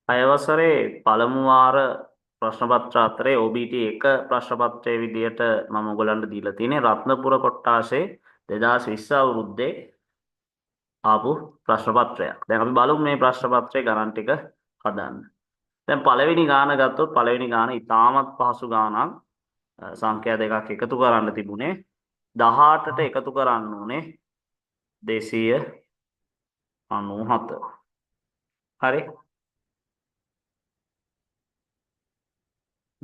අයවසරේ පළමු වාර ප්‍රශ්න පත්‍ර අතරේ OBT 1 ප්‍රශ්න පත්‍රයේ විදියට මම ඔයගලන්ට දීලා තියෙන්නේ රත්නපුර කොට්ටාසේ 2020 අවුරුද්දේ ආපු ප්‍රශ්න පත්‍රයක්. දැන් අපි බලමු මේ ප්‍රශ්න පත්‍රයේ ගණන් ටික හදන්න. දැන් පළවෙනි ගාන ගත්තොත් පළවෙනි ගාන ඉතාමත් පහසු ගානක්. සංඛ්‍යා දෙකක් එකතු කරන්න තිබුණේ 18ට එකතු කරන්න ඕනේ 297. හරි.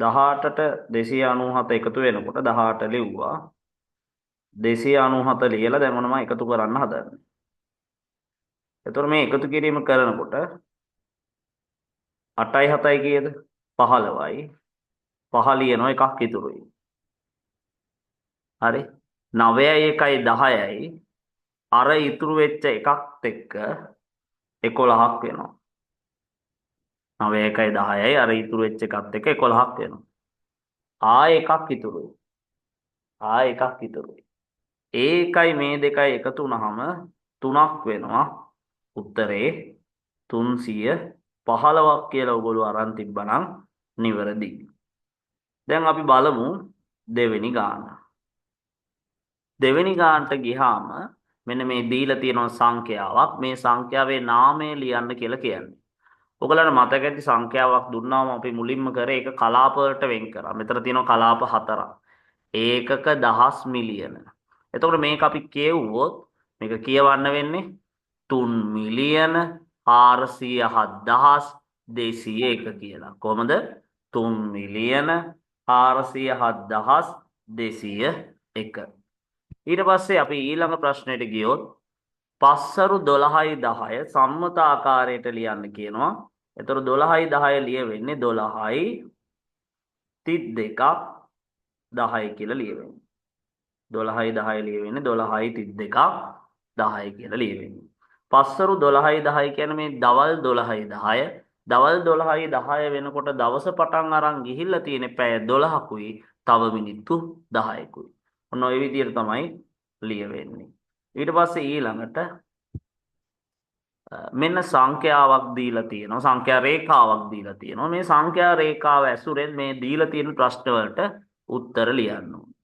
18ට 297 එකතු වෙනකොට 18 ලිව්වා 297 ලියලා දැන් මොනම එකතු කරන්න හදන්නේ. එතකොට මේ එකතු කිරීම කරනකොට 8යි 7යි කීයද? 15යි. 5 ලියනවා එකක් ඉතුරුයි. හරි. 9යි 1යි 10යි අර ඉතුරු වෙච්ච එකත් එක්ක 11ක් වෙනවා. 9යි 1යි 10යි අර ඉතුරු වෙච්ච එකත් එක්ක 11ක් වෙනවා. ආයෙ එකක් ඉතුරුයි. ආයෙ එකක් ඉතුරුයි. ඒකයි මේ දෙකයි එකතු වුනහම 3ක් වෙනවා. උත්තරේ 315ක් කියලා ඔයගොල්ලෝ අරන් තිබ්බනම් නිවැරදි. දැන් අපි බලමු දෙවෙනි ගාන. දෙවෙනි ගානට ගියාම මෙන්න මේ දීලා තියෙන සංඛ්‍යාවක් මේ සංඛ්‍යාවේ නාමය ලියන්න කියලා කියන්නේ. ඔයගලන්ට මතක ඇති සංඛ්‍යාවක් දුන්නාම අපි මුලින්ම කරේ ඒක කලාප වලට වෙන් කරා. මෙතන තියෙනවා කලාප 4ක්. ඒකක දහස් මිලියන. එතකොට මේක අපි කියවුවොත් මේක කියවන්න වෙන්නේ 3 මිලියන 407,201 කියලා. කොහමද? 3 මිලියන 407,201. ඊට පස්සේ අපි ඊළඟ ප්‍රශ්නෙට ගියොත් පස්සරු 12යි 10 සම්මත ආකාරයට ලියන්න කියනවා. එතකොට 12යි 10 ලියවෙන්නේ 12යි 32ක් 10යි කියලා ලියවෙන්නේ. 12යි 10 ලියවෙන්නේ 12යි 32ක් 10යි කියලා ලියවෙන්නේ. පස්සරු 12යි 10 කියන්නේ මේ දවල් 12යි 10. දවල් 12යි 10 වෙනකොට දවස පටන් අරන් ගිහිල්ලා තියෙන පැය 12කුයි තව මිනිත්තු 10කුයි. ඔන්න ඔය විදිහට තමයි ලියවෙන්නේ. ඊට පස්සේ ඊළඟට මෙන්න සංඛ්‍යාවක් දීලා තියෙනවා. සංඛ්‍යා රේඛාවක් දීලා තියෙනවා. මේ සංඛ්‍යා රේඛාව ඇසුරෙන් මේ දීලා තියෙන ප්‍රශ්න වලට උත්තර ලියන්න ඕනේ.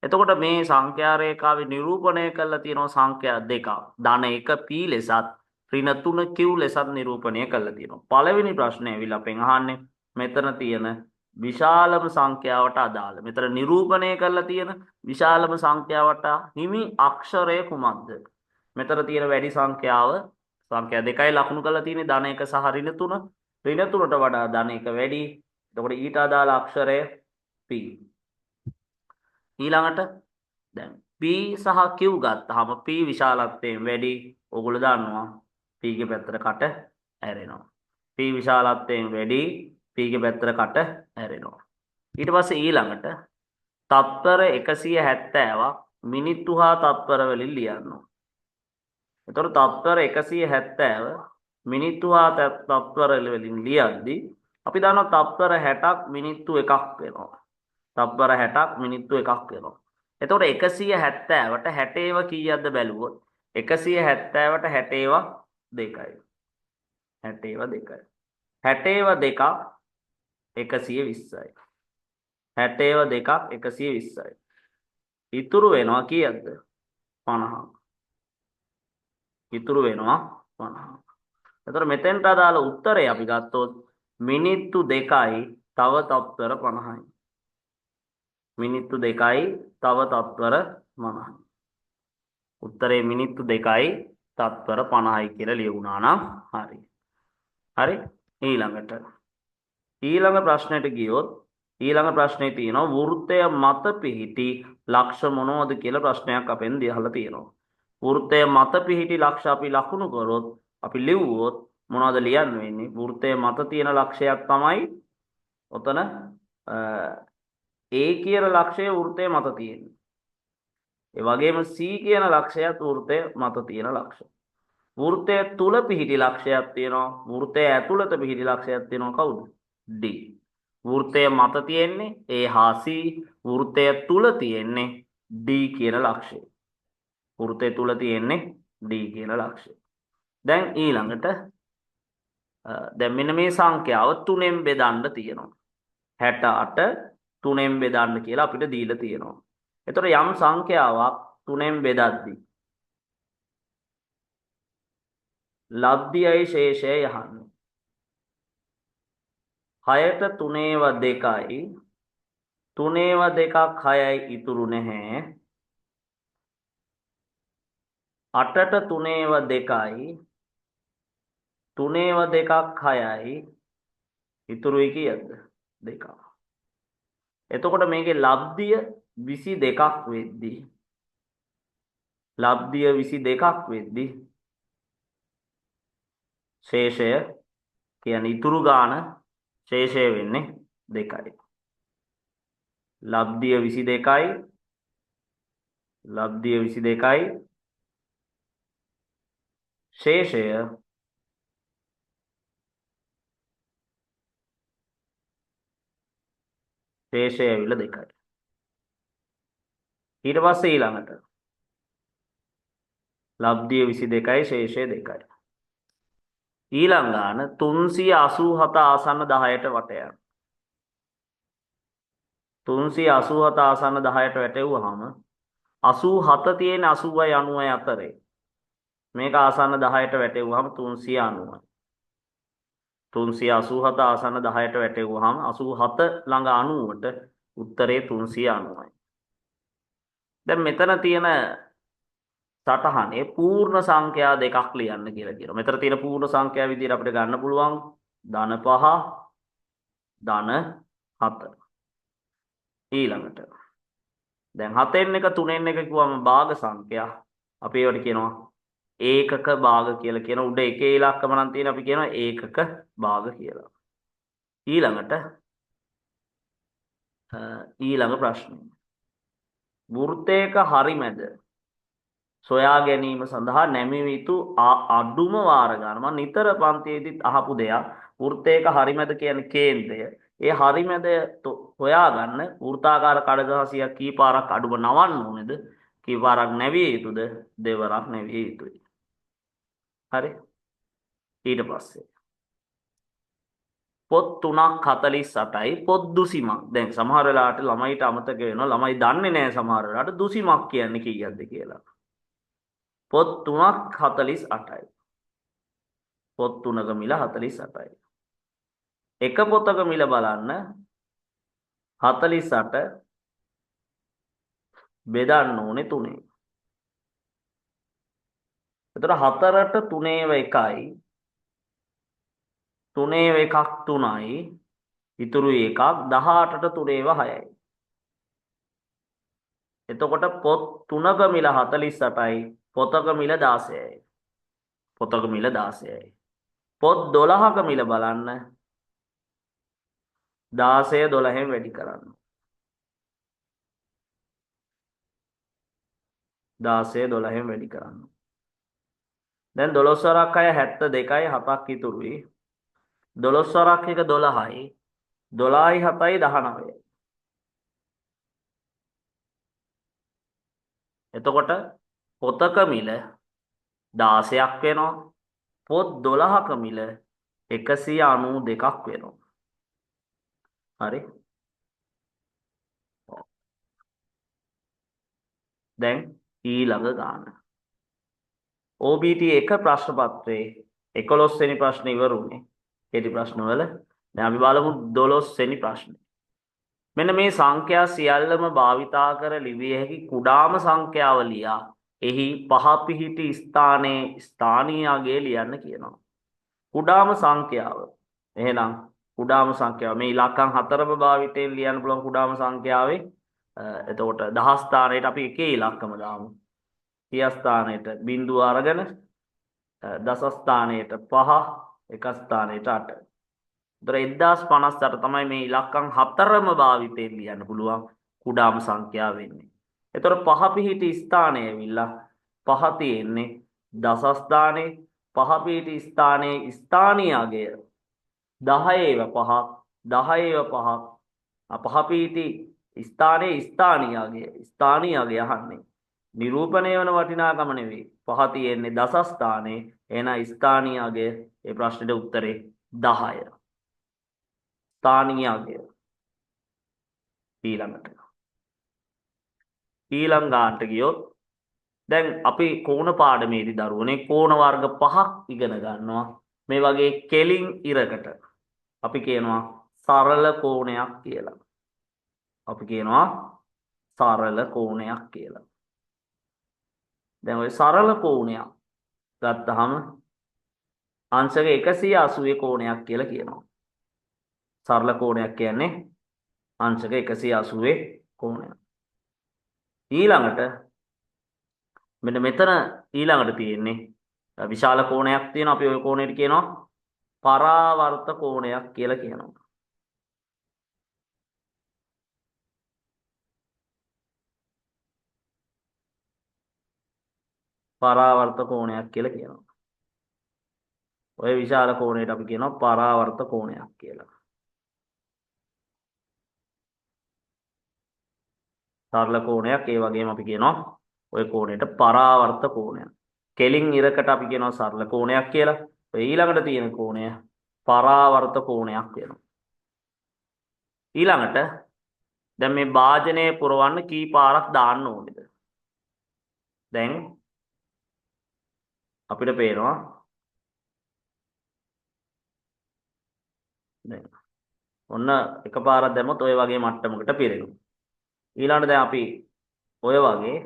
එතකොට මේ සංඛ්‍යා රේඛාවේ නිරූපණය කරලා තියෙනවා සංඛ්‍යා දෙකක්. ධන 1 p ලෙසත් ඍණ 3 q ලෙසත් නිරූපණය කරලා තියෙනවා. පළවෙනි ප්‍රශ්නේ ඇවිල්ලා අපෙන් අහන්නේ මෙතන තියෙන විශාලම සංඛ්‍යාවට අදාළ. මෙතන නිරූපණය කරලා තියෙන විශාලම සංඛ්‍යාවට හිමි අක්ෂරය කුමක්ද? මෙතන තියෙන වැඩි සංඛ්‍යාව සංඛ්‍යා දෙකයි ලකුණු කරලා තියෙන්නේ ධන 1 සහ ඍණ 3. ඍණ 3ට වඩා ධන 1 වැඩි. එතකොට ඊට අදාළ අක්ෂරය p. ඊළඟට දැන් p සහ q ගත්තාම p විශාලත්වයෙන් වැඩි. ඔයගොල්ලෝ දන්නවා p ගේ පැත්තට කට ඇරෙනවා. p විශාලත්වයෙන් වැඩි p ගේ පැත්තට කට ඇරෙනවා. ඊට පස්සේ ඊළඟට තත්පර 170ක් මිනිත්තු හා තත්පර වලින් ලියන්න ඕන. එතකොට තත්පර 170 මිනිත්තු හා තත්පර වලින් ලියද්දී අපි දන්නවා තත්පර 60ක් මිනිත්තු එකක් වෙනවා. තත්පර 60ක් මිනිත්තු එකක් වෙනවා. එතකොට 170ට 60ව කීයක්ද බැලුවොත් 170ට 60ව 2යි. 60ව 2යි. 60ව 2ක් 120යි. 60ව 2ක් 120යි. ඉතුරු වෙනවා කීයක්ද? 50ක්. ඉතුරු වෙනවා 50ක්. එතකොට මෙතෙන්ට අදාළ උත්තරේ අපි ගත්තොත් මිනිත්තු 2යි තව තත්පර 50යි. මිනිත්තු 2යි තව තත්පර 50යි. උත්තරේ මිනිත්තු 2යි තත්පර 50යි කියලා ලියුණා නම් හරි. හරි. ඊළඟ ප්‍රශ්නෙට ගියොත් ඊළඟ ප්‍රශ්නේ තියෙනවා වෘත්තය මත පිහිටි ලක්ෂ මොනවද කියලා ප්‍රශ්නයක් අපෙන් දිහලා තියෙනවා. වෘත්තය මත පිහිටි ලක්ෂ අපි ලකුණු කරොත් අපි ලිව්වොත් මොනවද ලියන්න වෙන්නේ? වෘත්තය මත තියෙන ලක්ෂයක් තමයි ඔතන A කියන ලක්ෂය වෘත්තය මත තියෙන්නේ. ඒ වගේම C කියන ලක්ෂයත් වෘත්තය මත තියෙන ලක්ෂ. වෘත්තය තුල පිහිටි ලක්ෂයක් තියෙනවා. වෘත්තය ඇතුළත පිහිටි ලක්ෂයක් තියෙනවා. කවුද? D. වෘත්තය මත තියෙන්නේ A හා C. වෘත්තය තුල තියෙන්නේ D කියන ලක්ෂය. වෘත්තය තුල තියෙන්නේ D කියන ලක්ෂය. දැන් ඊළඟට දැන් මෙන්න මේ සංඛ්‍යාව 3ෙන් බෙදන්න තියෙනවා. 68 3ෙන් බෙදන්න කියලා අපිට දීලා තියෙනවා. එතකොට යම් සංඛ්‍යාවක් 3ෙන් බෙදද්දී ලබ්ධියයි ශේෂයයි යහන්නේ. 6ට 3/2යි 3/2ක් 6යි ඉතුරු නැහැ. 8ට 3/2යි 3/2ක් 6යි ඉතුරුයි කීයද? 2ක්. එතකොට මේකේ ලබ්ධිය 22ක් වෙද්දී ලබ්ධිය 22ක් වෙද්දී ශේෂය කියන්නේ ඉතුරු ගාන ශේෂය වෙන්නේ 2යි. ලබ්ධිය 22යි ලබ්ධිය 22යි ශේෂය ඇවිල්ලා 2යි. ඊට පස්සේ ඊළඟට ලබ්ධිය 22යි ශේෂය 2යි. ඊළඟ ගාන 387 ආසන්න 10ට වටයක්. 387 ආසන්න 10ට වැටෙව්වහම 87 තියෙන 80යි 90යි අතරේ මේක ආසන්න 10ට වැටෙව්වහම 390යි. 387 ආසන්න 10ට වැටෙව්වහම 87 ළඟ 90ට උත්තරේ 390යි. දැන් මෙතන තියෙන සටහනේ පූර්ණ සංඛ්‍යා දෙකක් ලියන්න කියලා කියනවා. මෙතන තියෙන පූර්ණ සංඛ්‍යා විදිහට අපිට ගන්න පුළුවන් ධන 5 ධන 7. ඊළඟට දැන් 7න් එක 3න් එක කිව්වම භාග සංඛ්‍යා. අපි ඒවට කියනවා ඒකක භාග කියලා කියන උඩ එකේ ඉලක්කම නම් තියෙන අපි කියනවා ඒකක භාග කියලා. ඊළඟ ප්‍රශ්නය. වෘත්තයක හරිමැද සොයා ගැනීම සඳහා නැමිය යුතු අඩුම වාර ගන්න. මම නිතර පන්තියේදීත් අහපු දෙයක්. වෘත්තයක හරිමැද කියන්නේ කේන්ද්‍රය. ඒ හරිමැද හොයාගන්න වෘත්තාකාර කඩදාසියක් කී පාරක් අඩුම නවන්න ඕනේද? කී පාරක් නැවිය යුතුද? දෙවරක් නැවිය යුතුයි. හරි. ඊට පස්සේ පොත් 3ක් 48යි පොත් දුසිමක්. දැන් සමහර වෙලාවට ළමයිට අමතක වෙනවා. ළමයි දන්නේ නැහැ සමහර වෙලාවට දුසිමක් කියන්නේ කීයක්ද කියලා. පොත් 3ක් 48යි. පොත් 3ක මිල 48යි. එක පොතක මිල බලන්න 48 බෙදන්න ඕනේ 3. එතකොට 4ට 3/1යි 3/1ක් 3යි ඉතුරු එකක් 18ට 3/6යි. එතකොට පොත් 3ක මිල 48යි පොතක මිල 16යි. පොතක මිල 16යි. පොත් 12ක මිල බලන්න 16 12න් වැඩි කරන්න. 16 12න් වැඩි කරන්න. දැන් 12 වරක් 6 72යි 7ක් ඉතුරුයි. 12 වරක් 1 12යි 12යි 7යි 19යි. එතකොට පොතක මිල 16ක් වෙනවා. පොත් 12ක මිල 192ක් වෙනවා. හරි. දැන් ඊළඟ ගාන. OBT 1 ප්‍රශ්න පත්‍රයේ 11 වෙනි ප්‍රශ්න ඉවරුනේ. කෙටි ප්‍රශ්නවල දැන් අපි බලමු 12 වෙනි ප්‍රශ්නේ. මෙන්න මේ සංඛ්‍යා සියල්ලම භාවිතා කර ලිවිය හැකි කුඩාම සංඛ්‍යාව ලියා එහි පහ පිහිටි ස්ථානයේ ස්ථානීය අගය ලියන්න කියනවා. කුඩාම සංඛ්‍යාව. එහෙනම් කුඩාම සංඛ්‍යාව මේ ඉලක්කම් 4ම භාවිතයෙන් ලියන්න පුළුවන් කුඩාම සංඛ්‍යාවේ එතකොට දහස් ස්ථානයට අපි එකේ ඉලක්කම දාමු. සිය ස්ථානයට බිංදුව අරගෙන දස ස්ථානයට 5 එක ස්ථානයට 8. ඒතර 1058 තමයි මේ ඉලක්කම් 4ම භාවිතයෙන් ලියන්න පුළුවන් කුඩාම සංඛ්‍යාව වෙන්නේ. ඒතර පහ පිහිටි ස්ථානය ඇවිල්ලා පහ තියෙන්නේ දස ස්ථානයේ පහ පිහිටි ස්ථානයේ ස්ථානීය අගය 10/5 10/5 පහ පිහිටි ස්ථානයේ ස්ථානීය අගය අහන්නේ. නිරූපණය වන වටිනාකම නෙවෙයි. පහ තියෙන්නේ දස ස්ථානයේ එන ස්ථානීය අගය. ඒ ප්‍රශ්නෙට උත්තරේ 10. ස්ථානීය අගය. ඊළඟ ගානට ගියොත් දැන් අපි කෝණ පාඩමේදී දරුවනේ කෝණ වර්ග 5ක් ඉගෙන ගන්නවා. මේ වගේ කෙලින් ඉරකට අපි කියනවා සරල කෝණයක් කියලා. අපි කියනවා සරල කෝණයක් කියලා. දැන් ওই සරල කෝණයක් ගත්තාම අංශක 180 කෝණයක් කියලා කියනවා. සරල කෝණයක් කියන්නේ අංශක 180 කෝණයක්. ඊළඟට මෙන්න මෙතන ඊළඟට තියෙන්නේ විශාල කෝණයක් තියෙනවා. අපි ওই කෝණයට කියනවා පරාවර්ත කෝණයක් කියලා කියනවා. පරාවර්ත කෝණයක් කියලා කියනවා. ඔය විශාල කෝණයට අපි කියනවා පරාවර්ත කෝණයක් කියලා. සරල කෝණයක් ඒ වගේම අපි කියනවා ඔය කෝණයට පරාවර්ත කෝණයක්. කෙලින් ඉරකට අපි කියනවා සරල කෝණයක් කියලා. ඔය ඊළඟට තියෙන කෝණය පරාවර්ත කෝණයක් වෙනවා. ඊළඟට දැන් මේ භාජනය පුරවන්න කී පාරක් දාන්න ඕනේද? දැන් අපිට පේනවා දැන් ඔන්න එකපාරක් දැම්මොත් ඔය වගේ මට්ටමකට පිරෙනවා. ඊළඟට දැන් අපි ඔය වගේ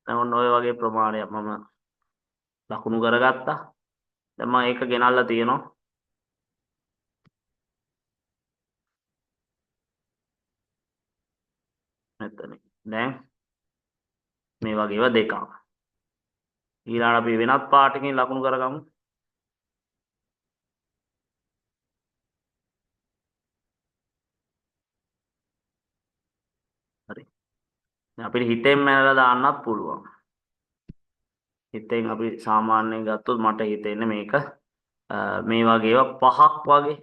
දැන් ඔන්න ඔය වගේ ප්‍රමාණයක් මම ලකුණු කරගත්තා. දැන් මම ඒක ගෙනල්ලා තියෙනවා. මෙතන. දැන් මේ වගේව දෙකක්. ඊළඟට අපි වෙනත් පාටකින් ලකුණු කරගමු. හරි. දැන් අපිට හිතෙන් මැනලා දාන්නත් පුළුවන්. හිතෙන් අපි සාමාන්‍යයෙන් ගත්තොත් මට හිතෙන්නේ මේක මේ වගේ ඒවා පහක් වගේ.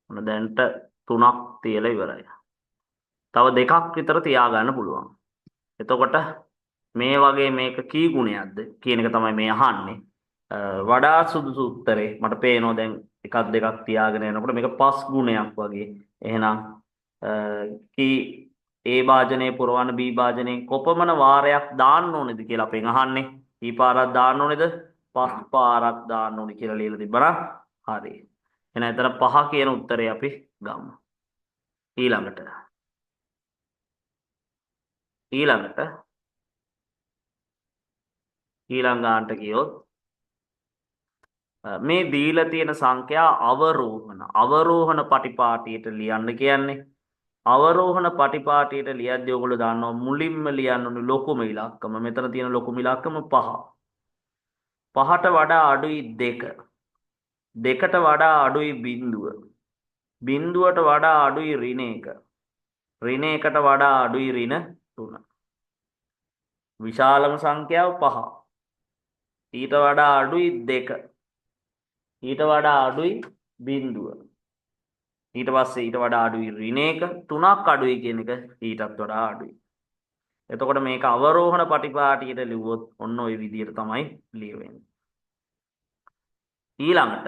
මොන දැන්ට 3ක් තියලා ඉවරයි. තව දෙකක් විතර තියාගන්න පුළුවන්. එතකොට මේ වගේ මේක කී ගුණයක්ද කියන එක තමයි මේ අහන්නේ. වඩා සුදුසු උත්තරේ මට පේනවා දැන් එකක් දෙකක් තියාගෙන යනකොට මේක 5 ගුණයක් වගේ. එහෙනම් කී A භාජනයේ පුරවන B භාජනයේ කොපමණ වාරයක් දාන්න ඕනේද කියලා අපෙන් අහන්නේ. කී පාරක් දාන්න ඕනේද? 5 පාරක් දාන්න ඕනේ කියලා ලියලා තිබ්බනම් හරි. එහෙනම් එතන 5 කියන උත්තරේ අපි ගමු. ඊළඟට ඊළඟ ගානට ගියොත් මේ දීලා තියෙන සංඛ්‍යා අවරෝහණ පටිපාටියට ලියන්න කියන්නේ. අවරෝහණ පටිපාටියට ලියද්දී ඔයගොල්ලෝ දන්නවා මුලින්ම ලියන්න ඕනේ ලොකුම ඉලක්කම. මෙතන තියෙන ලොකුම ඉලක්කම 5. 5ට වඩා අඩුයි 2. 2ට වඩා අඩුයි 0. 0ට වඩා අඩුයි ඍණ 1. ඍණ 1ට වඩා අඩුයි ඍණ 3. විශාලම සංඛ්‍යාව 5. ඊට වඩා අඩුයි 2. ඊට වඩා අඩුයි 0. ඊට පස්සේ ඊට වඩා අඩුයි ඍණ 1. 3ක් අඩුයි කියන එක ඊටත් වඩා අඩුයි. එතකොට මේක අවරෝහණ පටිපාටියට ලිව්වොත් ඔන්න ඔය විදිහට තමයි ලියවෙන්නේ. ඊළඟට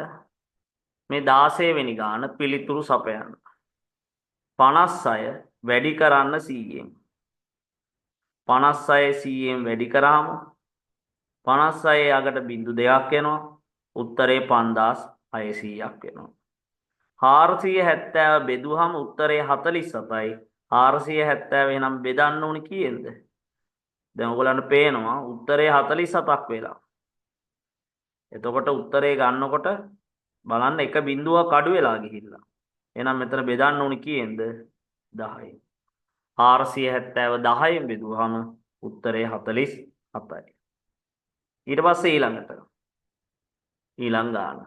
මේ 16 වෙනි ගාන පිළිතුරු සපයන්න. 56 වැඩි කරන්න 100ෙන්. 56 100ෙන් වැඩි කරාම 56 අගට බිංදු 2ක් එනවා. උත්තරේ 5600ක් වෙනවා. 470 බෙදුවහම උත්තරේ 47යි. 470 එහෙනම් බෙදන්න ඕනේ කීයෙන්ද? දැන් ඔයගලන්ට පේනවා උත්තරේ 47ක් වෙලා. එතකොට උත්තරේ ගන්නකොට බලන්න එක බිංදුවක් අඩු වෙලා ගිහිල්ලා. එහෙනම් මෙතන බෙදන්න ඕනේ කීයෙන්ද? 10යි. 470 10න් බෙදුවහම උත්තරේ 47යි. ඊට පස්සේ ඊළඟ ගාන.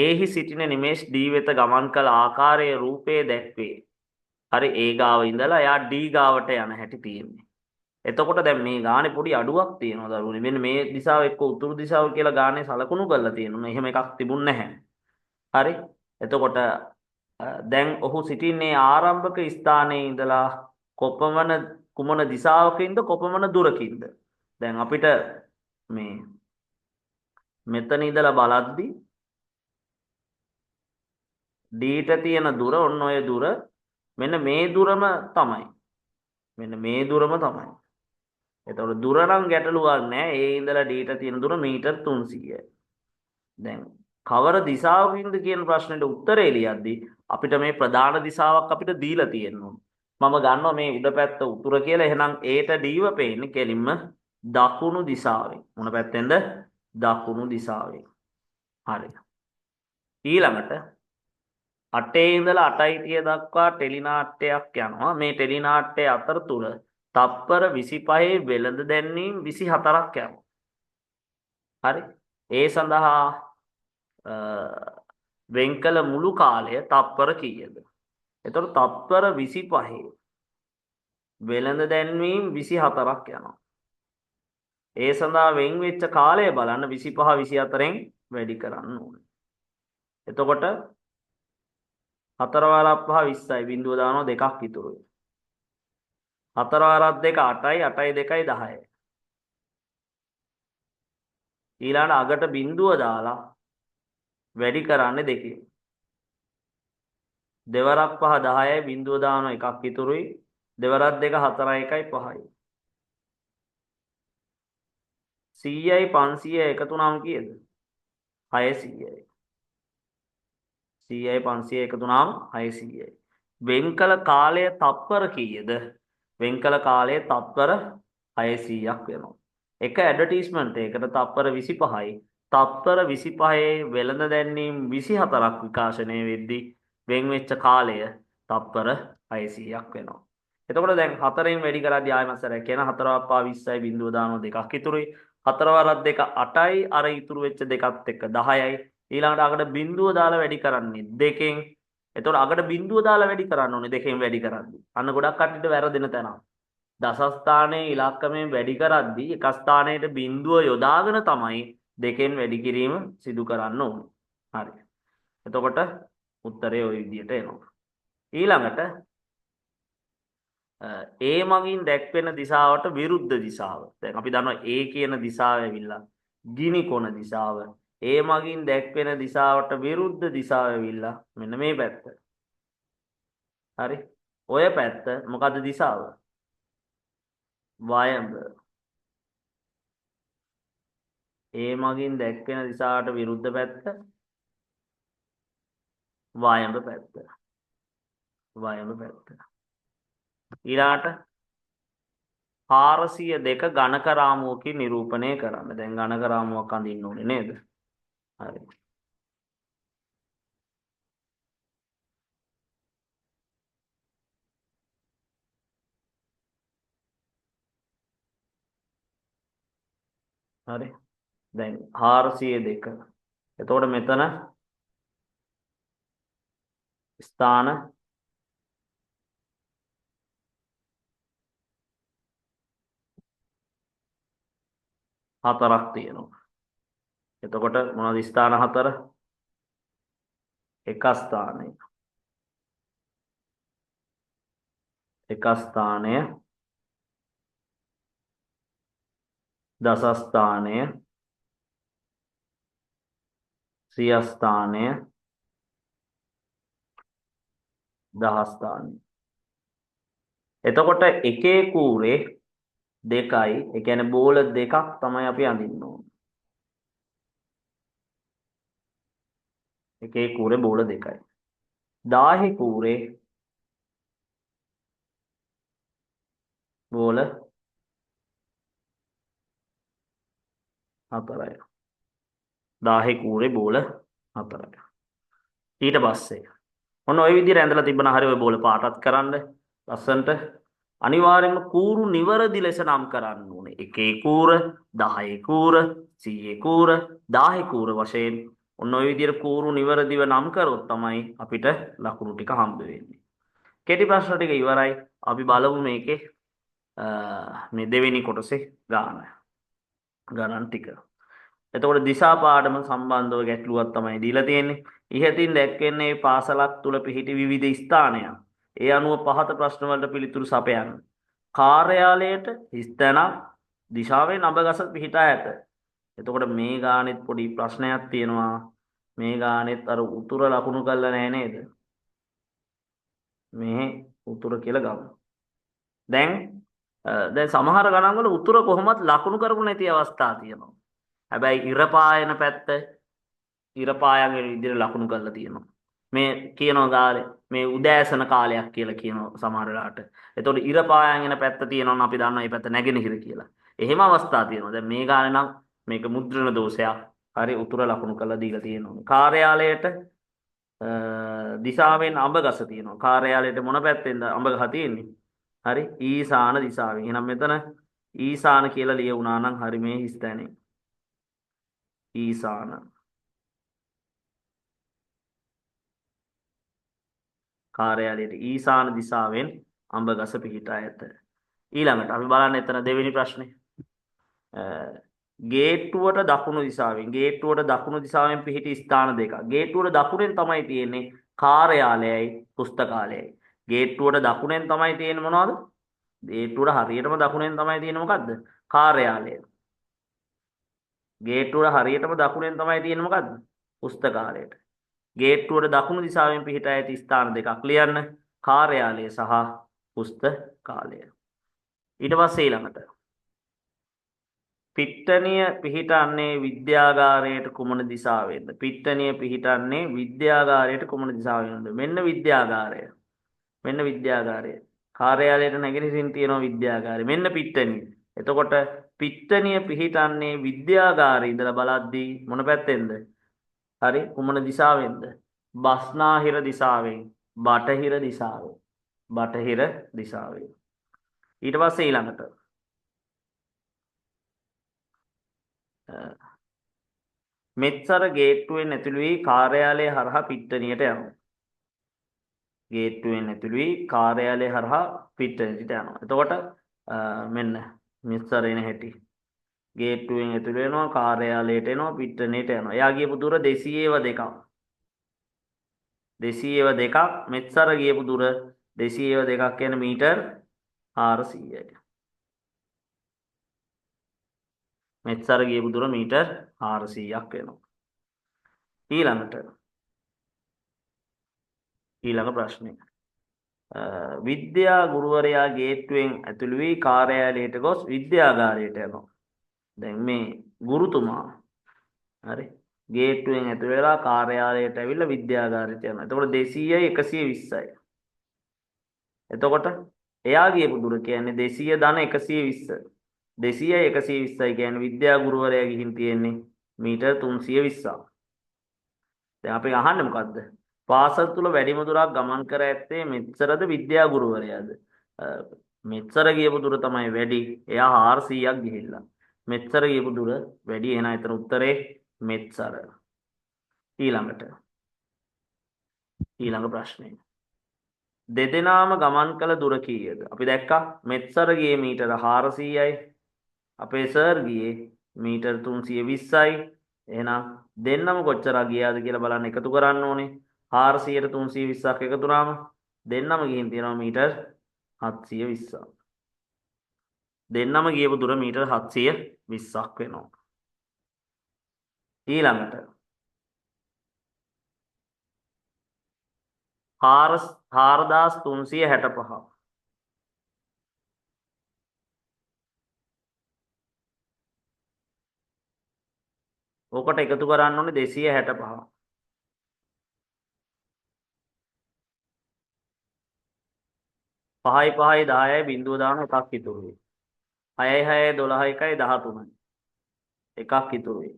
ඒහි සිටින නිමේෂ් D වෙත ගමන් කළ ආකාරයේ රූපයේ දැක්වේ. හරි ඒ ගාව ඉඳලා එයා D ගාවට යන හැටි තියෙන්නේ. එතකොට දැන් මේ ගානේ පොඩි අඩුවක් තියෙනවා දරුවනේ. මෙන්න මේ දිශාව එක්ක උතුරු දිශාව කියලා ගානේ සලකුණු කරලා තියෙනවා. එහෙම එකක් තිබුණ නැහැ. හරි. එතකොට දැන් ඔහු සිටින්නේ ආරම්භක ස්ථානයේ ඉඳලා කොපමණ කුමන දිශාවකින්ද කොපමණ දුරකින්ද? දැන් අපිට මේ මෙතන ඉඳලා බලද්දී D-ට තියෙන දුර ඔන්න ඔය දුර මෙන්න මේ දුරම තමයි. මෙන්න මේ දුරම තමයි. එතකොට දුර නම් ගැටලුවක් නැහැ. ඒ ඉඳලා D-ට තියෙන දුර මීටර් 300යි. දැන් කවර දිශාවකින්ද කියන ප්‍රශ්නෙට උත්තරේ ලියද්දී අපිට මේ ප්‍රධාන දිශාවක් අපිට දීලා තියෙනවා. මම ගන්නවා මේ උඩ පැත්ත උතුර කියලා. එහෙනම් Aට Dව පේන්නේ කෙලින්ම දකුණු දිශාවෙන්. මොන පැත්තෙන්ද? දකුණු දිශාවෙන්. හරි. ඊළඟට 8 ඉඳලා 8:30 දක්වා ටෙලි නාට්‍යයක් යනවා. මේ ටෙලි නාට්‍ය අතරතුර තප්පර 25 වෙළඳ දැන්වීම් 24ක් යනවා. හරි. ඒ සඳහා වෙන් කළ මුළු කාලය තප්පර කීයද? එතකොට තප්පර 25 වෙළඳ දැන්වීම් 24ක් යනවා. ඒ සඳහා වෙන් වෙච්ච කාලය බලන්න 25 24න් වැඩි කරන්න ඕනේ. එතකොට 4 වාරක් 5 20යි බිඳුව දානවා දෙකක් ඉතුරුයි. 4 වාරක් 2 8යි 8යි 2යි 10යි. ඊළඟ අගට බිඳුව දාලා වැඩි කරන්නේ දෙකෙන්. දෙවරක් 5 10යි බිඳුව දානවා එකක් ඉතුරුයි. දෙවරක් 2 4යි 1යි 5යි. 100යි 500යි එකතු නම් කීයද? 600යි. 100යි 500යි එකතු නම් 600යි. වෙන් කළ කාලය තප්පර කීයද? වෙන් කළ කාලය තප්පර 600ක් වෙනවා. එක ඇඩ්වර්ටයිස්මන්ට් එකකට තප්පර 25යි. තප්පර 25 වෙළඳ දැන්වීම් 24ක් විකාශනය වෙද්දී වෙන් වෙච්ච කාලය තප්පර 600ක් වෙනවා. එතකොට දැන් 4න් වැඩි කරද්දී ආයෙමත් සරයක් කියන 4 පහ 20යි බිඳුව දානවා දෙකක් ඉතුරුයි. 4 වරක් 2 8යි අර ඉතුරු වෙච්ච දෙකත් එක්ක 10යි. ඊළඟට අකට බිඳුව දාලා වැඩි කරන්නේ දෙකෙන්. එතකොට අකට බිඳුව දාලා වැඩි කරන්න ඕනේ දෙකෙන් වැඩි කරද්දී. අන්න ගොඩක් කට්ටියට වැරදෙන තැන. දස ස්ථානයේ ඉලක්කමෙන් වැඩි කරද්දී එක ස්ථානයකට බිඳුව යොදාගෙන තමයි දෙකෙන් වැඩි කිරීම සිදු කරන්න ඕනේ. හරි. එතකොට උත්තරේ ওই විදිහට එනවා. ඊළඟට A මගින් දැක්වෙන දිශාවට විරුද්ධ දිශාව. දැන් අපි දන්නවා A කියන දිශාව ඇවිල්ලා ගිනි කොන දිශාව. A මගින් දැක්වෙන දිශාවට විරුද්ධ දිශාව ඇවිල්ලා මෙන්න මේ පැත්ත. හරි. ඔය පැත්ත මොකද්ද දිශාව? වයඹ. A මගින් දැක්වෙන දිශාවට විරුද්ධ පැත්ත වයඹ පැත්ත. වයඹ පැත්ත. ඊළාට 402 ඝනක රාමුවකින් නිරූපණය කරන්න. දැන් ඝනක රාමුවක් අඳින්න ඕනේ නේද? හරි. හරි. දැන් 402. එතකොට මෙතන ස්ථාන 4ක් තියෙනවා. එතකොට මොනවද ස්ථාන 4? එක ස්ථානය. එක ස්ථානය දස ස්ථානය සිය ස්ථානය දහ ස්ථානය. එතකොට එකේ කූරේ දෙකයි. ඒ කියන්නේ බෝල දෙකක් තමයි අපි අඳින්න ඕනේ. එකේ කූරේ බෝල දෙකයි. 1000 කූරේ බෝල 4යි. 1000 කූරේ බෝල 4යි. ඊට පස්සේ ඔන්න ওই විදිහට ඇඳලා තිබ්බනම් හරිය ඔය බෝල පාටත් කරන්න ලස්සන්ට. අනිවාර්යයෙන්ම කූරු නිවරදි ලෙස නම් කරන්න ඕනේ. එකේ කූර 10 කූර 100 කූර 1000 කූර වශයෙන් ඔන්න ඔය විදිහට කූරු නිවැරදිව නම් කරොත් තමයි අපිට ලකුණු ටික හම්බ වෙන්නේ. කෙටි ප්‍රශ්න ටික ඉවරයි. අපි බලමු මේකේ මේ දෙවෙනි කොටසේ ගණන් ටික. එතකොට දිසා පාඩම සම්බන්ධව ගැටලුවක් තමයි දීලා තියෙන්නේ. ඉහතින් දැක්වෙන්නේ පාසලක් තුල පිහිටි විවිධ ස්ථානයන්. ඒ අනුව පහත ප්‍රශ්න වලට පිළිතුරු සපයන්න. කාර්යාලයට හිස්තැනක් දිශාවෙන් අඹගස පිහිටා ඇත. එතකොට මේ ගානෙත් පොඩි ප්‍රශ්නයක් තියෙනවා. මේ ගානෙත් අර උතුර ලකුණු කරලා නැහැ නේද? මේ උතුර කියලා ගමු. දැන් සමහර ගණන් වල උතුර කොහොමත් ලකුණු කරපු නැති අවස්ථා තියෙනවා. හැබැයි ඉර පායන පැත්ත ඉර පායන් විදිහට ලකුණු කරලා තියෙනවා. මේ කියනවා ගාලේ මේ උදෑසන කාලයක් කියලා කියනවා සමහර වෙලාවට. එතකොට ඉර පායන් එන පැත්ත තියෙනවා අපි දන්නවා මේ පැත්ත නැගෙනහිර කියලා. එහෙම අවස්ථා තියෙනවා. දැන් මේ ගානේ නම් මේක මුද්‍රණ දෝෂයක්. හරි උතුර ලකුණු කරලා දීලා තියෙනවා. කාර්යාලයට දිශාවෙන් අඹගස තියෙනවා. කාර්යාලයට මොන පැත්තෙන්ද අඹගහ තියෙන්නේ? හරි ඊසාන දිශාවෙන්. එහෙනම් මෙතන ඊසාන කියලා ලියුණා නම් හරි මේ හිස්තැනේ. ඊසාන කාර්යාලයට ඊසාන දිශාවෙන් අඹගස පිහිටා ඇත. ඊළඟට අපි බලන්න එතන දෙවෙනි ප්‍රශ්නේ. ගේට්ටුවට දකුණු දිශාවෙන් පිහිටි ස්ථාන දෙකක්. ගේට්ටුවට දකුණෙන් තමයි තියෙන්නේ කාර්යාලයයි පුස්තකාලයයි. ගේට්ටුවට දකුණෙන් තමයි තියෙන්නේ මොනවද? ගේට්ටුවට හරියටම දකුණෙන් තමයි තියෙන්නේ මොකද්ද? කාර්යාලය. ගේට්ටුවට හරියටම දකුණෙන් තමයි තියෙන්නේ මොකද්ද? පුස්තකාලයට. ගේට්ටුවට දකුණු දිශාවෙන් පිහිටා ඇති ස්ථාන දෙකක් ලියන්න. කාර්යාලය සහ පුස්තකාලය. ඊට පස්සේ ඊළඟට පිට්ටනිය පිහිටන්නේ විද්‍යාගාරයට කුමන දිශාවෙන්ද? පිට්ටනිය පිහිටන්නේ විද්‍යාගාරයට කුමන දිශාවෙන්ද? මෙන්න විද්‍යාගාරය. කාර්යාලයට නැගෙනහිරින් තියෙනවා විද්‍යාගාරය. මෙන්න පිට්ටනිය. එතකොට පිට්ටනිය පිහිටන්නේ විද්‍යාගාරේ ඉඳලා බලද්දී මොන පැත්තෙන්ද? හරි කුමන දිශාවෙන්ද? බස්නාහිර දිශාවෙන්. බටහිර දිශාවෙන්. ඊට පස්සේ ඊළඟට මෙත්සර ගේට්ටුවෙන් ඇතුළු වී කාර්යාලය හරහා පිට්ටනියට යනවා. එතකොට මෙන්න මෙත්සර එන හැටි. ගේට්ටුවෙන් ඇතුළු වෙනවා කාර්යාලයට එනවා පිට්ටනියට යනවා. එයා ගියපු දුර 202ක්. මෙත්සර ගියපු දුර 202ක් කියන්නේ මීටර් 400යි. මෙත්සර ගියපු දුර මීටර් 400ක් වෙනවා. ඊළඟ ප්‍රශ්නය. විද්‍යා ගුරුවරයා ගේට්ටුවෙන් ඇතුළු වී කාර්යාලයට ගොස් විද්‍යාගාරයට යනවා. දැන් මේ ගුරුතුමා හරි ගේට්ටුවෙන් ඇතුළු වෙලා කාර්යාලයට ඇවිල්ලා විද්‍යාගාරයට යනවා. එතකොට 200යි 120යි. එතකොට එයා ගියපු දුර කියන්නේ 200 ධන 120. 200යි 120යි කියන්නේ විද්‍යා ගුරුවරයා ගිහින් තියෙන්නේ මීටර් 320ක්. දැන් අපි අහන්නේ මොකද්ද? පාසල් තුල වැඩිම දුරක් ගමන් කර ඇත්තේ මෙච්චරද විද්‍යා ගුරුවරයාද? මෙච්චර ගියපු දුර තමයි වැඩි. එයා 400ක් ගිහිල්ලා. මෙච්චර ගියපු දුර වැඩි. එහෙනම් එතන උත්තරේ මෙච්චර. ඊළඟ ප්‍රශ්නේ. දෙදෙනාම ගමන් කළ දුර කීයද? අපි දැක්කා මෙච්චර ගියේ මීටර 400යි. අපේ සර් ගියේ මීටර් 320යි. එහෙනම් දෙන්නම කොච්චරක් ගියාද කියලා බලන්න එකතු කරන්න ඕනේ. 400ට 320ක් එකතු වුණාම දෙන්නම ගිහින් තියෙනවා මීටර් 720ක්. දෙන්නම ගියපු දුර මීටර් 720ක් වෙනවා. ඊළඟට 4365. ඕකට එකතු කරන්න ඕනේ 265. පහයි 5යි 10යි බිඳුව දාන එකක් ඉතුරු වෙයි. 6යි 6යි 12යි 1යි 13යි. එකක් ඉතුරු වෙයි.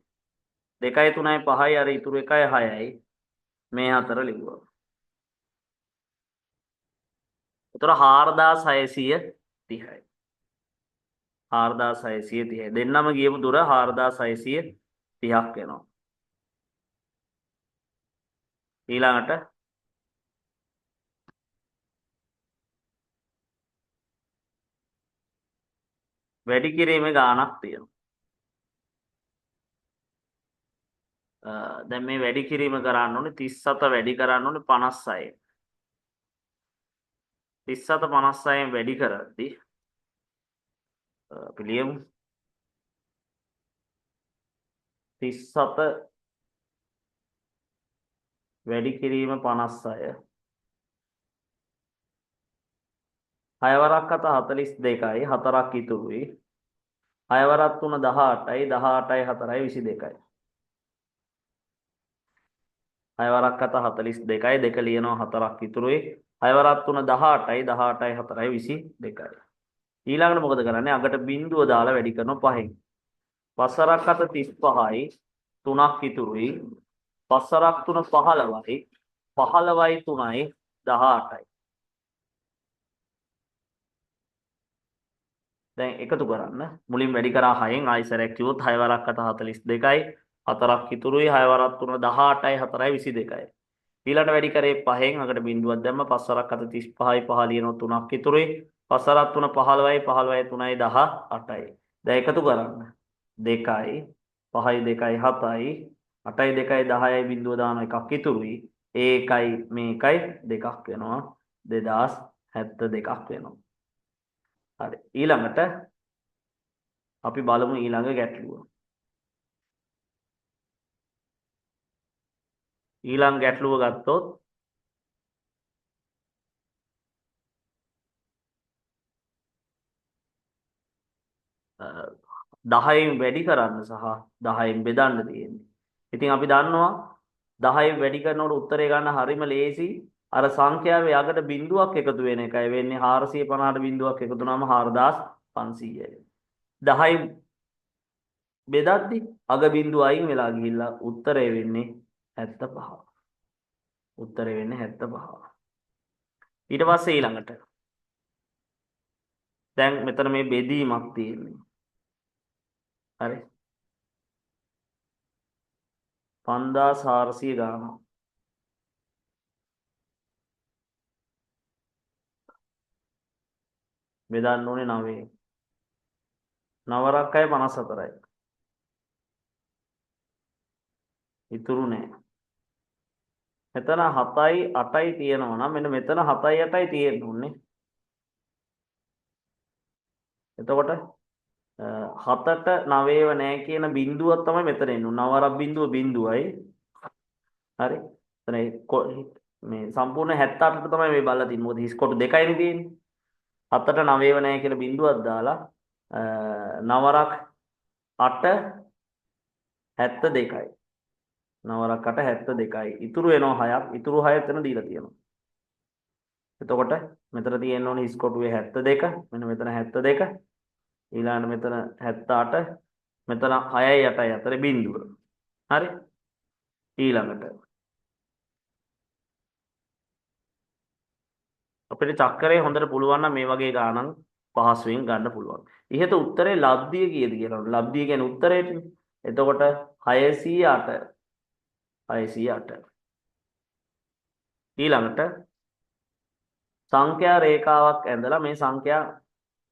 2යි 3යි 5යි අර ඉතුරු 1යි 6යි මේ හතර ලිව්වා. ඒතර 4630යි. 4630. දෙන්නම ගියපු දුර 4630ක් වෙනවා. ඊළඟට වැඩි කිරීමේ ගාණක් තියෙනවා. දැන් මේ වැඩි කිරීම කරන්න ඕනේ 37 වැඩි කරන්න ඕනේ 56. 37 56න් වැඩි කරද්දී අපි ලියමු 37 වැඩි කිරීම 56. 6 වරක් 7 42යි 4ක් ඉතුරුයි. 6 වරක් 3 18යි 18යි 4යි 22යි. 6 වරක් 7 42යි 2 ලියනවා 4ක් ඉතුරුයි. 6 වරක් 3 18යි 18යි 4යි 22යි. ඊළඟට මොකද කරන්නේ? අගට බිඳුව දාලා වැඩි කරනවා 5න්. 5 වරක් 7 35යි 3ක් ඉතුරුයි. 5 වරක් 3 15යි 15යි 3යි 18යි. දැන් එකතු කරන්න. මුලින් වැඩි කරා 6න් ආයිසරයක් කිව්වොත් 6 වරක් 7 42යි 4ක් ඉතුරුයි. 6 වරක් 3 18යි 4යි 22යි. ඊළඟට වැඩි කරේ 5න් අකට බිඳුවක් දැම්ම 5 වරක් 7 35යි 5 ලියනවා 3ක් ඉතුරුයි. 5 වරක් 3 15යි 15යි 3යි 18යි. දැන් එකතු කරන්න. 2යි 5යි 2යි 7යි 8යි 2යි 10යි බිඳුව දාන එකක් ඉතුරුයි. ඒකයි මේකයි දෙකක් වෙනවා 2072ක් වෙනවා. හරි. ඊළඟට අපි බලමු ඊළඟ ගැටලුව. ඊළඟ ගැටලුව ගත්තොත් 10න් වැඩි කරන්න සහ 10න් බෙදන්න තියෙන්නේ. ඉතින් අපි දන්නවා 10න් වැඩි කරනකොට උත්තරේ ගන්න හරිම ලේසි. අර සංඛ්‍යාවේ යකට බිඳුවක් එකතු වෙන එකයි වෙන්නේ 450ට බිඳුවක් එකතු වුණාම 4500යි. 10න් බෙදද්දි අග බිඳුව අයින් වෙලා ගිහිල්ලා උත්තරේ වෙන්නේ 75. උත්තරේ වෙන්නේ 75. ඊට පස්සේ ඊළඟට දැන් මෙතන මේ බෙදීමක් තියෙන්නේ. හරි 5400 ගානක් බෙදන්න ඕනේ 9. 9 රක්කයි 54යි. ඉතුරු නෑ. මෙතන 7යි 8යි තියෙනවා නම් මෙන්න මෙතන 7යි 8යි තියෙන්න ඕනේ. එතකොට 7ට 9ව නෑ කියන බිඳුවක් තමයි මෙතන එන්නේ. 9 වරක් බිඳුව බිඳුවයි. හරි. එතන මේ සම්පූර්ණ 78ට තමයි මේ බලලා තියෙන්නේ. මොකද හිස් කොට දෙකයිනේ තියෙන්නේ. 7ට 9ව නෑ කියලා බිඳුවක් දාලා 9 වරක් 8 72යි. 9 වරක් 8 72යි. ඉතුරු වෙනවා 6ක්. ඉතුරු 6 එතන දීලා තියෙනවා. එතකොට මෙතන තියෙන්න ඕනේ හිස් කොටුවේ 72. මෙන්න මෙතන 72. ඊළඟට මෙතන 78. මෙතන 6යි 8යි අතර බිඳුව. හරි. ඊළඟට අපිට චක්‍රේ හොඳට පුළුවන් නම් මේ වගේ ගානක් පහසුවෙන් ගන්න පුළුවන්. ඉහත උත්තරේ ලබ්ධිය කීයද කියලා. ලබ්ධිය කියන්නේ උත්තරේටනේ. එතකොට 608. 608. ඊළඟට සංඛ්‍යා රේඛාවක් ඇඳලා මේ සංඛ්‍යා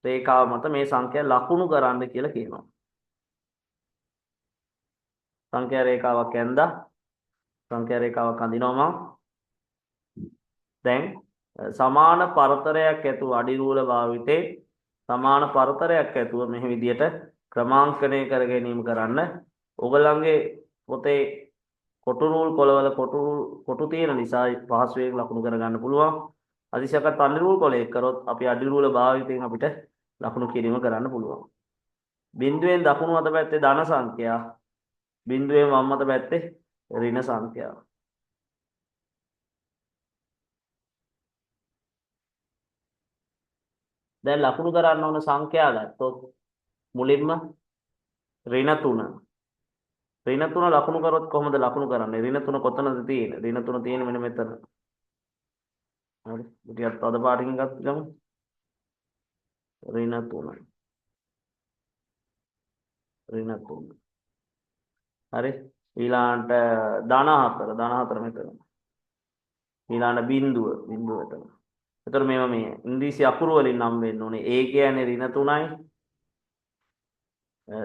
රේඛාව මත මේ සංඛ්‍යා ලකුණු කරන්න කියලා කියනවා. සංඛ්‍යා රේඛාවක් ඇඳලා සංඛ්‍යා රේඛාවක් අඳිනවා මම. දැන් සමාන පරතරයක් ඇතුව අඩිරූල භාවිතේ සමාන පරතරයක් ඇතුව මෙහි විදියට ක්‍රමාංකණය කර ගැනීම කරන්න. ඔයගලන්ගේ පොතේ කොටු රූල් කොළවල කොටු තියෙන නිසා පහසුවෙන් ලකුණු කරගන්න පුළුවන්. අදිශයකට අඩි රූල් කොලයක් කරොත් අපි අඩි රූල භාවිතයෙන් අපිට ලකුණු කිරීම කරන්න පුළුවන්. බිඳුවෙන් දකුණු අත පැත්තේ ධන සංඛ්‍යා, බිඳුවෙන් වම් අත පැත්තේ ඍණ සංඛ්‍යා. දැන් ලකුණු කරන්න ඕන සංඛ්‍යා ගත්තොත් මුලින්ම ඍණ 3. ඍණ 3 ලකුණු කරොත් කොහොමද ලකුණු කරන්නේ? ඍණ 3 කොතනද තියෙන්නේ? ඍණ 3 තියෙන්නේ මෙන්න මෙතන. හරි. ටිකක් අද පාඩකින් ගමු. ඍණ 3. ඍණ 3. හරි. ඊළාන්ට ධන 4 මෙතන. ඊළඟ බිඳුව එතන. එතකොට මේවා මේ ඉංග්‍රීසි අකුරු වලින් නම් වෙන්න ඕනේ. A කියන්නේ ඍණ 3යි.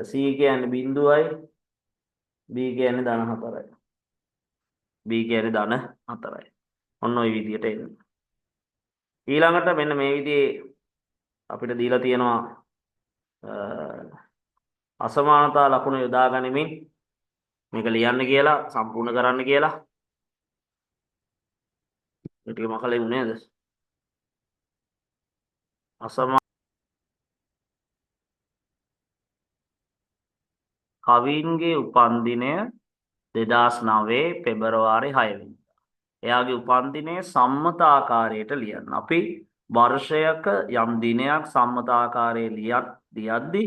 C කියන්නේ බිඳුවයි. B කියන්නේ ධන 4යි. B කියන්නේ ධන 4යි. ඔන්න ඔය විදිහට එන්නේ. ඊළඟට මෙන්න මේ විදිහේ අපිට දීලා තියෙනවා අසමානතා ලකුණු යොදා ගනිමින් මේක ලියන්න කියලා සම්පූර්ණ කරන්න කියලා. ඒ ටික මකලේ නේද? කවින්ගේ උපන්දිනය 2009 පෙබරවාරි 6 වෙනිදා. එයාගේ උපන්දිනය සම්මත ආකාරයට ලියන්න. අපි වර්ෂයක යම් දිනයක් සම්මත ආකාරයේ ලියද්දී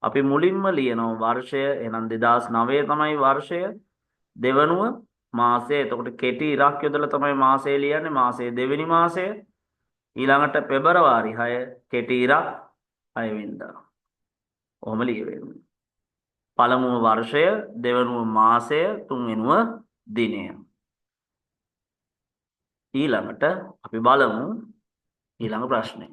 අපි මුලින්ම ලියනවා වර්ෂය. එහෙනම් 2009 තමයි වර්ෂය. දෙවනුව මාසය. එතකොට කෙටි ඉරක් යොදලා තමයි මාසය ලියන්නේ. මාසයේ දෙවෙනි මාසය. ඊළඟට පෙබරවාරි 6 කෙටි ඉරක් 6 වෙනිදා. ඔහොම ලියවෙන්නේ. පළමුව වර්ෂය, දෙවනුව මාසය, තුන්වෙනුව දිනය. ඊළඟට අපි බලමු ඊළඟ ප්‍රශ්නය.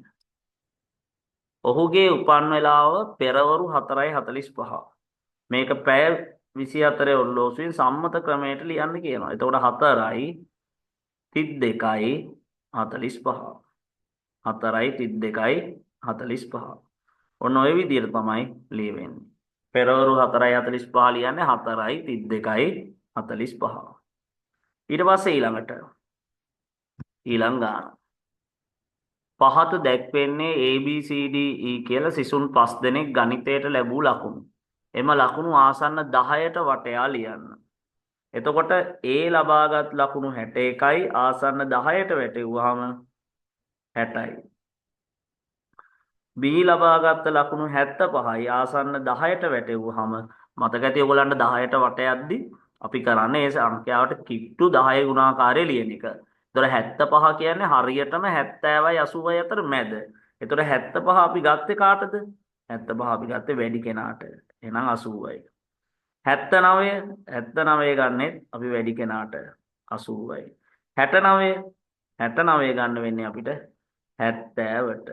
ඔහුගේ උපන් වේලාව පෙරවරු 4:45. මේක පැය 24 ඔරලෝසුවෙන් සම්මත ක්‍රමයට ලියන්න කියනවා. එතකොට 4:32:45. 4:32:45. ඔන්න ඔය විදිහට තමයි ලියවෙන්නේ. පෙරවරු 4:45 ලියන්නේ 4:32:45. ඊට පස්සේ ඊළඟ ගාන. පහත දැක්වෙන්නේ ABCDE කියලා සිසුන් 5 දෙනෙක් ගණිතයට ලැබූ ලකුණු. එම ලකුණු ආසන්න 10ට වටයා ලියන්න. එතකොට A ලබාගත් ලකුණු 61යි ආසන්න 10ට වැටෙව්වහම 60යි. B ලබාගත් ලකුණු 75යි ආසන්න 10ට වැටෙව්වහම මතක ඇති ඔයගලන්ට 10ට වටයද්දි අපි කරන්නේ ඒ සංඛ්‍යාවට කිට්ටු 10 ගුණාකාරය ලියන එක. එතකොට 75 කියන්නේ හරියටම 70යි 80යි අතර මැද. එතකොට 75 අපි ගත්තේ කාටද? 75 අපි ගත්තේ වැඩි කෙනාට. එහෙනම් 80යි. 79 ගන්නෙත් අපි වැඩි කෙනාට 80යි. 69 ගන්න වෙන්නේ අපිට 70ට.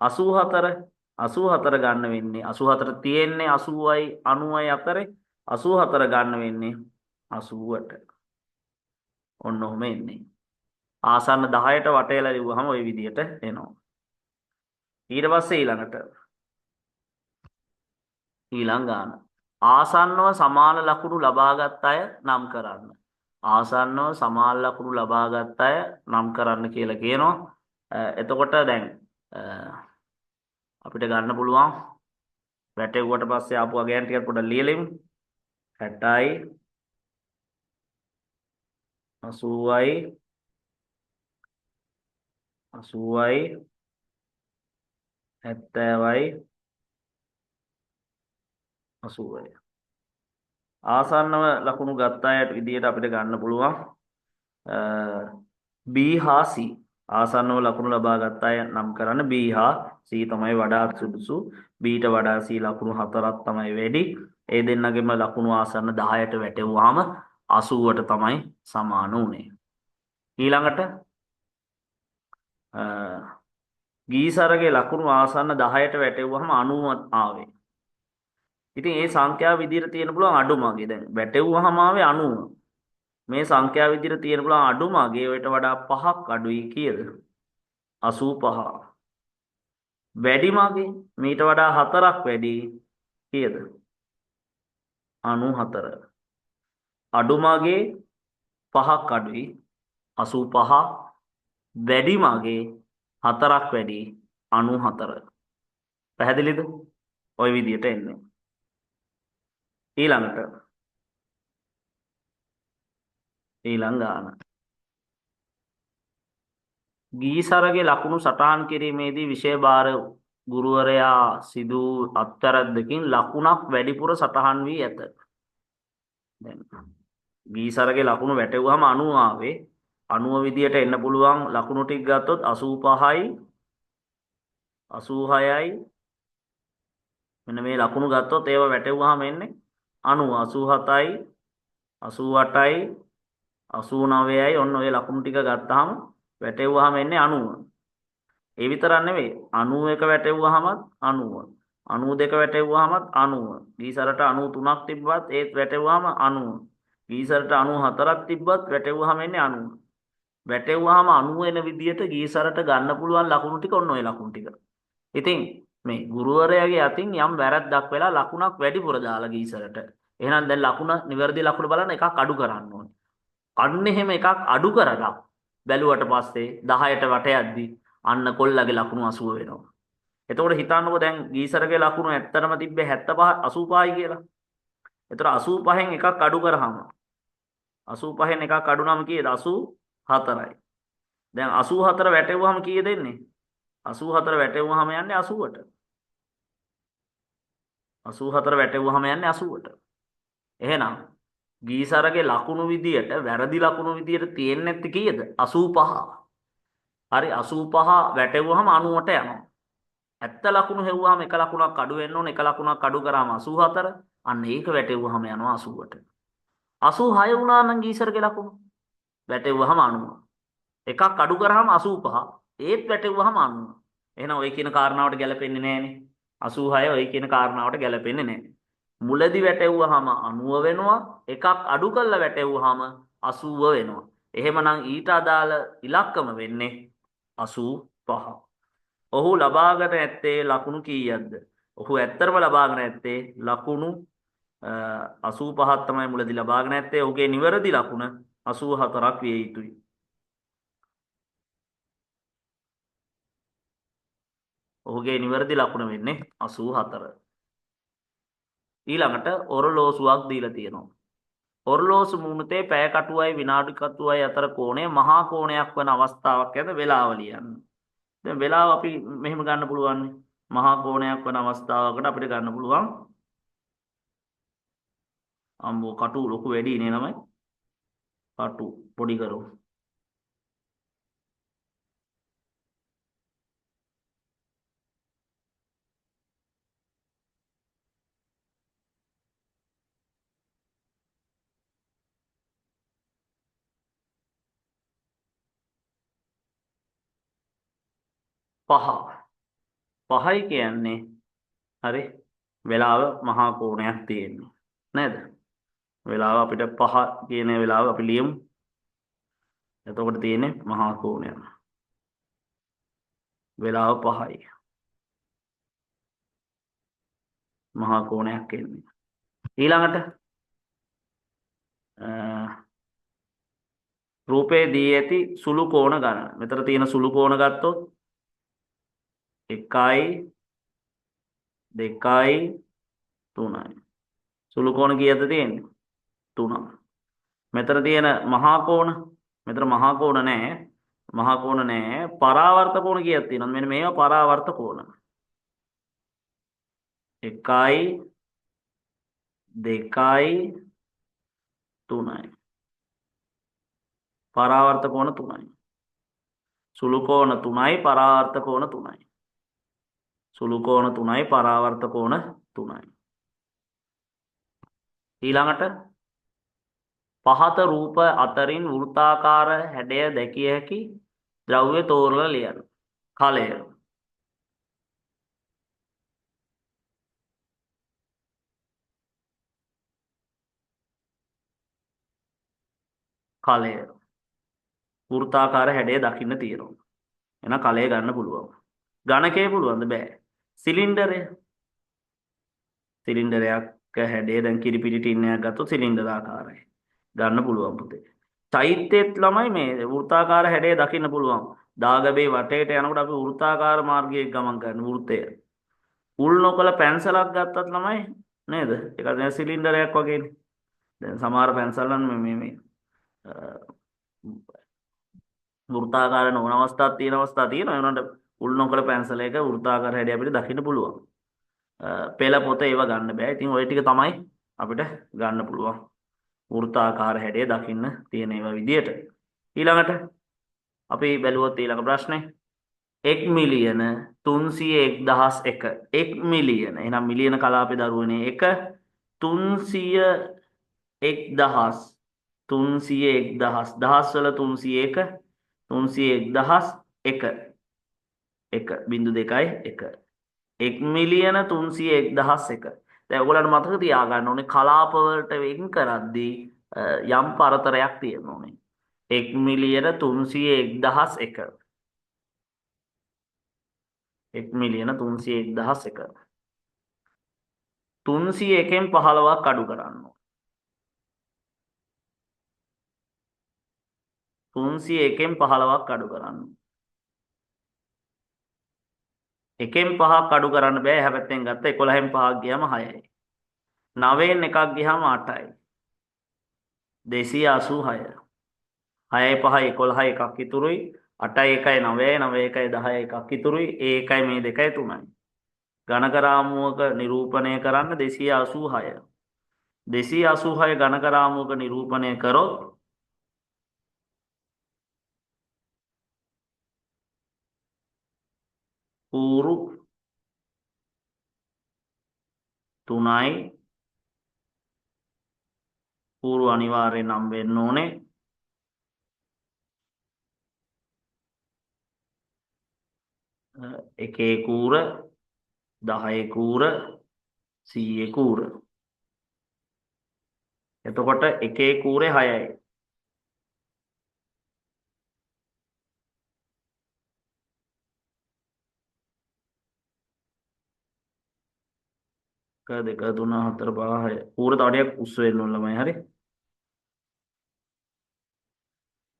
84 ගන්න වෙන්නේ 84 තියෙන්නේ 80යි 90යි අතරේ 84 ගන්න වෙන්නේ 80ට. ඔන්න ඔහම එන්නේ. ආසන්න 10ට වටේලා ලිව්වහම ওই විදිහට එනවා. ඊට පස්සේ ඊළඟ ගාන. ආසන්නව සමාන ලකුණු ලබාගත් අය නම් කරන්න. ආසන්නව සමාන ලකුණු ලබාගත් අය නම් කරන්න කියලා කියනවා. එතකොට දැන් අපිට ගන්න පුළුවන් වැටෙව්වට පස්සේ ආපු අගයන් ටිකක් පොඩ්ඩක් ලියලෙමු. 60යි 80යි 80යි 70යි 80යි. ආසන්නව ලකුණු ගත්ත අයට විදියට අපිට ගන්න පුළුවන් B හා C. ආසන්නව ලකුණු ලබා ගත්ත අය නම් කරන්න B හා C තමයි වඩාත් සුදුසු. B ට වඩා C ලකුණු 4ක් තමයි වැඩි. ඒ දෙන්නගෙම ලකුණු ආසන්න 10ට වැටෙවුවාම 80ට තමයි සමාන වුනේ. ඊළඟට ගීසරගේ ලකුණු ආසන්න 10ට වැටෙවුවාම 90 ආවේ. ඉතින් මේ සංඛ්‍යාව විදිහට තියෙන පුළුවන් අඩුමගේ. දැන් වැටෙවුවාම ආවේ 90. මේ සංඛ්‍යාව විදිහට තියෙන පුළුවන් අඩුමගේ ඔයට වඩා 5ක් අඩුයි කීයද? 85. වැඩිමගේ මීට වඩා 4ක් වැඩි කීයද? 94. අඩුමගේ 5ක් අඩුයි 85. වැඩිමගේ 4ක් වැඩි 94. පැහැදිලිද? ওই විදිහට එන්නේ. ඊළඟ ගාන. ගීසරගේ ලකුණු සටහන් කිරීමේදී විෂය භාර ගුරුවරයා සිදු අත්තරද්දකින් ලකුණක් වැඩිපුර සටහන් වී ඇත. දැන් ගීසරගේ ලකුණු වැටෙවුවාම 90 ආවේ. 90 විදියට එන්න පුළුවන් ලකුණු ටික ගත්තොත් 85යි 86යි මෙන්න මේ ලකුණු ගත්තොත් ඒව වැටෙවුවාම එන්නේ 90 87යි 88යි 89යි ඔන්න ඔය ලකුණු ටික ගත්තාම වැටෙව්වහම එන්නේ 90. ඒ විතරක් නෙවෙයි 91 වැටෙව්වහමත් 90. 92 වැටෙව්වහමත් 90. ගීසරට 93ක් තිබ්බත් ඒත් වැටෙව්වහම 90. ගීසරට 94ක් තිබ්බත් වැටෙව්වහම එන්නේ 90. වැටෙව්වහම 90 එන විදියට ගීසරට ගන්න පුළුවන් ලකුණු ටික ඔන්න ඔය ලකුණු ටික. ඉතින් මේ ගුරුවරයාගේ අතින් යම් වැරද්දක් වෙලා ලකුණක් වැඩිපුර දාලා ගීසරට. එහෙනම් දැන් ලකුණ නිවැරදි ලකුණ බලන්න එකක් අඩු කරන්න ඕනේ. අන්න එහෙම එකක් අඩු කරලා බැලුවට පස්සේ 10ට වටයද්දි අන්න කොල්ලගේ ලකුණු 80 වෙනවා. එතකොට හිතන්නකෝ දැන් ගීසරගේ ලකුණු ඇත්තටම තිබ්බේ 75 85යි කියලා. එතකොට 85න් එකක් අඩු කරාම 85න් එකක් අඩු නම් කීයද 84යි. දැන් 84 වැටෙව්වහම කීයද එන්නේ? 84 වැටෙව්වහම යන්නේ 80ට. 84 වැටෙව්වහම යන්නේ 80ට. එහෙනම් ගීසරගේ ලකුණු විදියට වැරදි ලකුණු විදියට තියෙන්නේ නැති කීයද? 85. හරි 85 වැටෙව්වහම 90ට යනවා. ඇත්ත ලකුණු හෙව්වහම එක ලකුණක් අඩු වෙන්න ඕනේ. එක ලකුණක් අඩු කරාම 84. අන්න ඒක වැටෙව්වහම යනවා 80ට. 86 වුණා නම් ගීසරගේ ලකුණු වැටෙව්වහම 90. එකක් අඩු කරාම 85. ඒත් වැටෙව්වහම 90. එහෙනම් ඔය කියන කාරණාවට ගැලපෙන්නේ නැහනේ. 86 ඔය කියන කාරණාවට ගැලපෙන්නේ නැහැ. මුලදි වැටෙව්වහම 90 වෙනවා. එකක් අඩු කරලා වැටෙව්වහම 80 වෙනවා. එහෙමනම් ඊට අදාළ ඉලක්කම වෙන්නේ 85. ඔහු ලබාගෙන ඇත්තේ ලකුණු කීයක්ද? ඔහු ඇත්තරම ලබාගෙන ඇත්තේ ලකුණු 85ක් තමයි මුලදී ලබාගෙන ඇත්තේ. ඔහුගේ නිවැරදි ලකුණ 84ක් විය යුතුයි. ඔහුගේ නිවැරදි ලකුණ වෙන්නේ 84. ඊළඟට ඔරලෝසුවක් දීලා තියෙනවා. ඔරලෝසු මූණතේ පැය කටුවයි විනාඩි කටුවයි අතර කෝණය මහා කෝණයක් වන අවස්ථාවක් ඇත වේලාව ලියන්න. දැන් වේලාව අපි මෙහෙම ගන්න පුළුවන්. මහා කෝණයක් වන අවස්ථාවකට අපිට ගන්න පුළුවන්. අම්බෝ කටු ලොකු වැඩි නේ ළමයි. කටු පොඩි කරමු. පහ. පහයි කියන්නේ හරි වේලාව මහා කෝණයක් තියෙන්නේ නේද? වේලාව අපිට 5 කියන වේලාව අපි ලියමු. එතකොට තියෙන්නේ මහා කෝණය. වේලාව 5යි. මහා කෝණයක් එන්නේ. ඊළඟට රූපේ දී ඇති සුළු කෝණ ගණන. මෙතන තියෙන සුළු කෝණ ගත්තොත් 1යි 2යි 3යි. සුළු කෝණ කීයද තියෙන්නේ? 3. මෙතන තියෙන මහා කෝණ මෙතන මහා කෝණ නැහැ. මහා කෝණ නැහැ. පරාවර්ත කෝණ කීයක් තියෙනවද? මෙන්න මේවා පරාවර්ත කෝණ. 1යි 2යි 3යි. පරාවර්ත කෝණ 3යි. සුළු කෝණ 3යි පරාවර්ත කෝණ 3යි. සුළු කෝණ 3යි පරාවර්ත කෝණ 3යි. ඊළඟට පහත රූප අතරින් වෘත්තාකාර හැඩය දැකිය හැකි ද්‍රව්‍ය තෝරලා ලියන්න. කලය. කලය. වෘත්තාකාර හැඩය දකින්න තියෙනවා. එහෙනම් කලය ගන්න පුළුවන්. ඝනකය පුළුවන්ද? බෑ. සිලින්ඩරය. සිලින්ඩරයක් හැඩය දැන් කිරිපිටි ටින් එකක් ගත්තොත් සිලින්ඩර ආකාරයි. ගන්න පුළුවන් පුතේ. චෛත්‍යයේත් ළමයි මේ වෘත්තාකාර හැඩය දකින්න පුළුවන්. දාගබේ වටේට යනකොට අපි වෘත්තාකාර මාර්ගයේ ගමන් කරන වෘත්තය. උල් නොකල පැන්සලක් ගත්තත් ළමයි නේද? ඒක දැන් සිලින්ඩරයක් වගේනේ. දැන් සමහර පැන්සල් නම් මේ වෘත්තාකාර නොවන අවස්ථාවක් තියෙන අවස්ථා තියෙනවා. ඒනොට උල් නොකල පැන්සලයක වෘත්තාකාර හැඩය අපිට දකින්න පුළුවන්. පෙළ පොත ඒව ගන්න බෑ. ඉතින් ওই ටික තමයි අපිට ගන්න පුළුවන්. වෘත්තාකාර හැඩය දකින්න තියෙන ඒවා විදියට. ඊළඟට අපි බැලුවොත් ඊළඟ ප්‍රශ්නේ 1 මිලියන 301,001 1 මිලියන එහෙනම් මිලියන කලාපේ දරුවනේ 1 301,000 300 1000 දහස් වල 301 300 1 බිංදු 2යි 1 1 මිලියන 301,001. දැන් ඔයගොල්ලන්ට මතක තියාගන්න ඕනේ කලාප වලට වෙන් කරද්දී යම් පරතරයක් තියෙන්න ඕනේ. 1 මිලියන 301,001 1 මිලියන 301,001 301න් 15ක් අඩු කරන්න ඕනේ. 301න් 15ක් අඩු කරන්න. එකෙන් 5ක් අඩු කරන්න බෑ. එහා පැත්තෙන් ගත්ත 11න් 5ක් ගියාම 6යි. 9න් එකක් ගියාම 8යි. 286. 6යි 5යි 11යි එකක් ඉතුරුයි. 8යි 1යි 9යි 9යි 1යි 10යි එකක් ඉතුරුයි. ඒ 1යි මේ 2යි 3යි. ගණක රාමුවක නිරූපණය කරන්න 286. 286 ගණක රාමුවක නිරූපණය කරොත් ඌරු 3යි ඌරු අනිවාර්යෙන් නම් වෙන්න ඕනේ. එකේ කූර 10 කූර 100 කූර. එතකොට එකේ කූරේ 6යි. එක දෙක තුන හතර පහ හය කූර තව ටිකක් උස් වෙන්න ඕන ළමයි. හරි.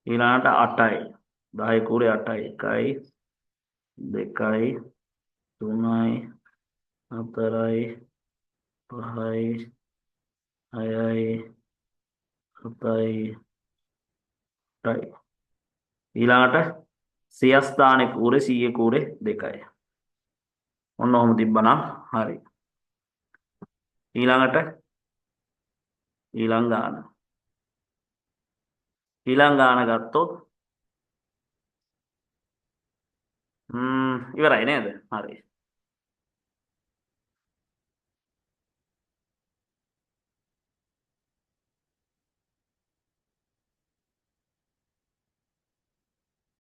ඊළඟට 8යි 10 කූරේ 8යි 1යි 2යි 3යි 4යි 5යි 6යි 7යි 8යි. ඊළඟට සියස්ථානේ කූරේ 100 කූරේ 2යි. ඔන්න ඔහොම තිබ්බනම් හරි. ඊළඟට ඊළඟ ගාන ගත්තොත් ඉවරයි නේද? හරි.